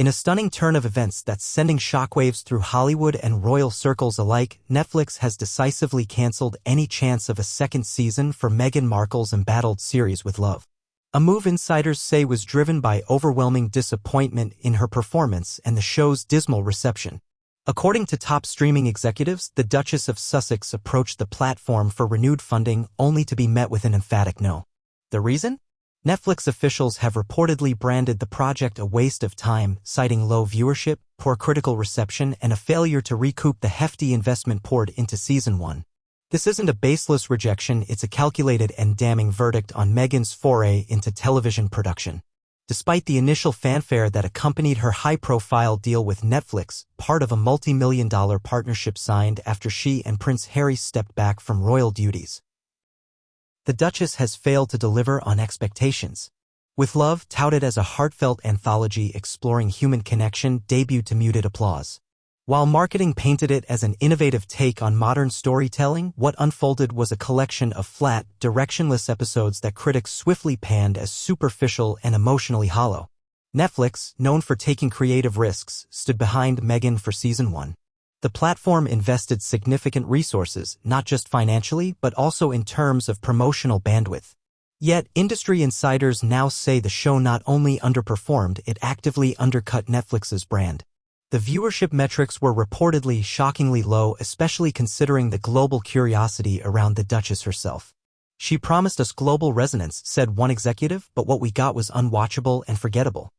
In a stunning turn of events that's sending shockwaves through Hollywood and royal circles alike, Netflix has decisively canceled any chance of a second season for Meghan Markle's embattled series with Love. A move insiders say was driven by overwhelming disappointment in her performance and the show's dismal reception. According to top streaming executives, the Duchess of Sussex approached the platform for renewed funding only to be met with an emphatic no. The reason? Netflix officials have reportedly branded the project a waste of time, citing low viewership, poor critical reception, and a failure to recoup the hefty investment poured into Season 1. This isn't a baseless rejection, it's a calculated and damning verdict on Meghan's foray into television production. Despite the initial fanfare that accompanied her high-profile deal with Netflix, part of a multi-million-dollar partnership signed after she and Prince Harry stepped back from royal duties, the Duchess has failed to deliver on expectations. With Love, touted as a heartfelt anthology exploring human connection, debuted to muted applause. While marketing painted it as an innovative take on modern storytelling, what unfolded was a collection of flat, directionless episodes that critics swiftly panned as superficial and emotionally hollow. Netflix, known for taking creative risks, stood behind Meghan for Season 1. The platform invested significant resources, not just financially, but also in terms of promotional bandwidth. Yet, industry insiders now say the show not only underperformed, it actively undercut Netflix's brand. The viewership metrics were reportedly shockingly low, especially considering the global curiosity around the Duchess herself. "She promised us global resonance," said one executive, "but what we got was unwatchable and forgettable."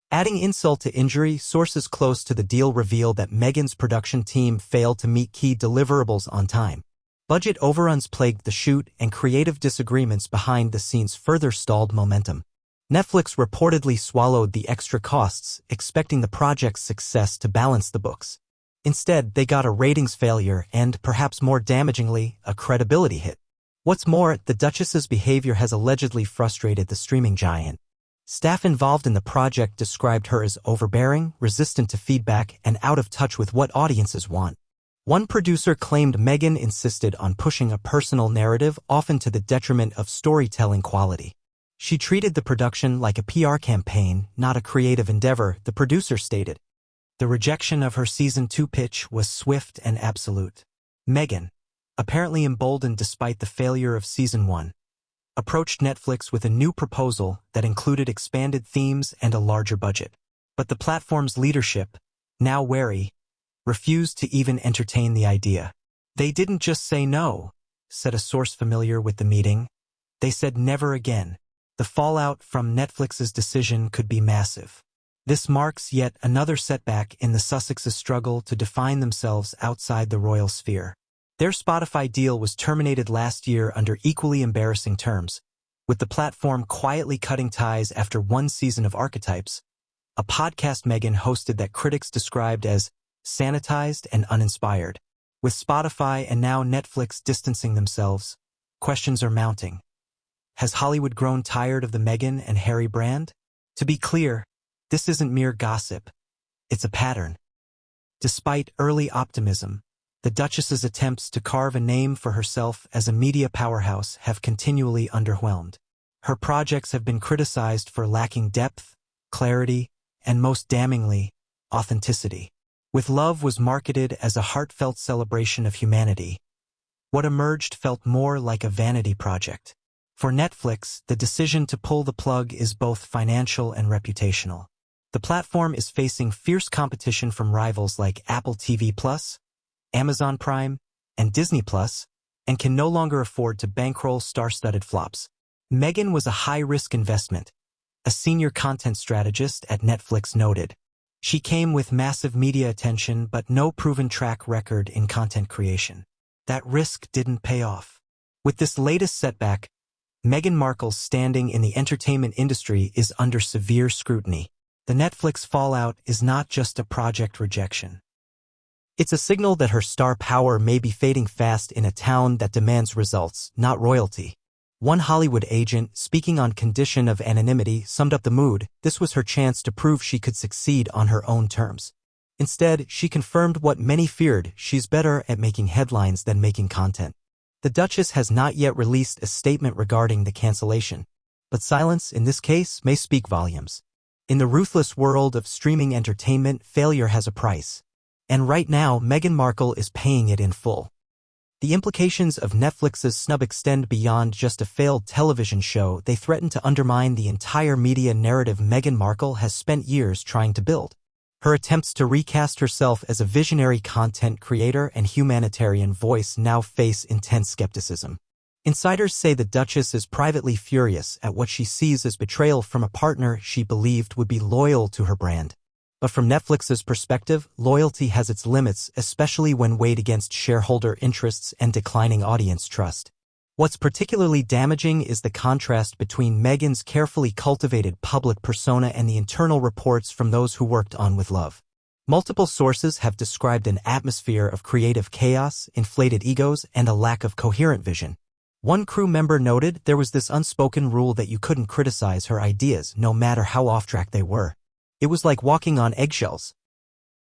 Adding insult to injury, sources close to the deal reveal that Meghan's production team failed to meet key deliverables on time. Budget overruns plagued the shoot, and creative disagreements behind the scenes further stalled momentum. Netflix reportedly swallowed the extra costs, expecting the project's success to balance the books. Instead, they got a ratings failure and, perhaps more damagingly, a credibility hit. What's more, the Duchess's behavior has allegedly frustrated the streaming giant. Staff involved in the project described her as overbearing, resistant to feedback, and out of touch with what audiences want. One producer claimed Meghan insisted on pushing a personal narrative, often to the detriment of storytelling quality. "She treated the production like a PR campaign, not a creative endeavor," the producer stated. The rejection of her Season 2 pitch was swift and absolute. Meghan, apparently emboldened despite the failure of Season 1, approached Netflix with a new proposal that included expanded themes and a larger budget. But the platform's leadership, now wary, refused to even entertain the idea. "They didn't just say no," said a source familiar with the meeting. "They said never again." The fallout from Netflix's decision could be massive. This marks yet another setback in the Sussexes' struggle to define themselves outside the royal sphere. Their Spotify deal was terminated last year under equally embarrassing terms, with the platform quietly cutting ties after one season of Archetypes, a podcast Meghan hosted that critics described as sanitized and uninspired. With Spotify and now Netflix distancing themselves, questions are mounting. Has Hollywood grown tired of the Meghan and Harry brand? To be clear, this isn't mere gossip. It's a pattern. Despite early optimism, the Duchess's attempts to carve a name for herself as a media powerhouse have continually underwhelmed. Her projects have been criticized for lacking depth, clarity, and most damningly, authenticity. With Love was marketed as a heartfelt celebration of humanity. What emerged felt more like a vanity project. For Netflix, the decision to pull the plug is both financial and reputational. The platform is facing fierce competition from rivals like Apple TV+, Amazon Prime, and Disney+, and can no longer afford to bankroll star-studded flops. Meghan was a high-risk investment, a senior content strategist at Netflix noted. She came with massive media attention but no proven track record in content creation. That risk didn't pay off. With this latest setback, Meghan Markle's standing in the entertainment industry is under severe scrutiny. The Netflix fallout is not just a project rejection. It's a signal that her star power may be fading fast in a town that demands results, not royalty. One Hollywood agent, speaking on condition of anonymity, summed up the mood. This was her chance to prove she could succeed on her own terms. Instead, she confirmed what many feared: she's better at making headlines than making content. The Duchess has not yet released a statement regarding the cancellation, but silence in this case may speak volumes. In the ruthless world of streaming entertainment, failure has a price. And right now, Meghan Markle is paying it in full. The implications of Netflix's snub extend beyond just a failed television show. They threaten to undermine the entire media narrative Meghan Markle has spent years trying to build. Her attempts to recast herself as a visionary content creator and humanitarian voice now face intense skepticism. Insiders say the Duchess is privately furious at what she sees as betrayal from a partner she believed would be loyal to her brand. But from Netflix's perspective, loyalty has its limits, especially when weighed against shareholder interests and declining audience trust. What's particularly damaging is the contrast between Meghan's carefully cultivated public persona and the internal reports from those who worked on With Love. Multiple sources have described an atmosphere of creative chaos, inflated egos, and a lack of coherent vision. One crew member noted there was this unspoken rule that you couldn't criticize her ideas no matter how off-track they were. It was like walking on eggshells.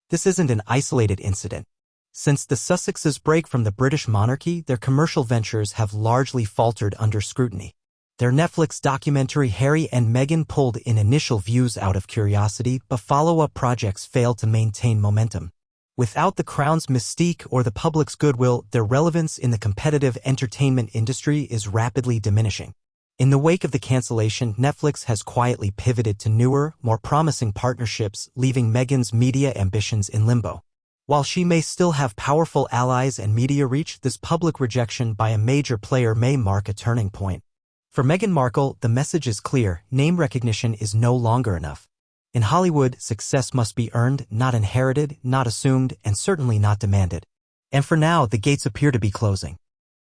This isn't an isolated incident. Since the Sussexes' break from the British monarchy, their commercial ventures have largely faltered under scrutiny. Their Netflix documentary Harry and Meghan pulled in initial views out of curiosity, but follow-up projects failed to maintain momentum. Without the crown's mystique or the public's goodwill, their relevance in the competitive entertainment industry is rapidly diminishing. In the wake of the cancellation, Netflix has quietly pivoted to newer, more promising partnerships, leaving Meghan's media ambitions in limbo. While she may still have powerful allies and media reach, this public rejection by a major player may mark a turning point. For Meghan Markle, the message is clear: name recognition is no longer enough. In Hollywood, success must be earned, not inherited, not assumed, and certainly not demanded. And for now, the gates appear to be closing.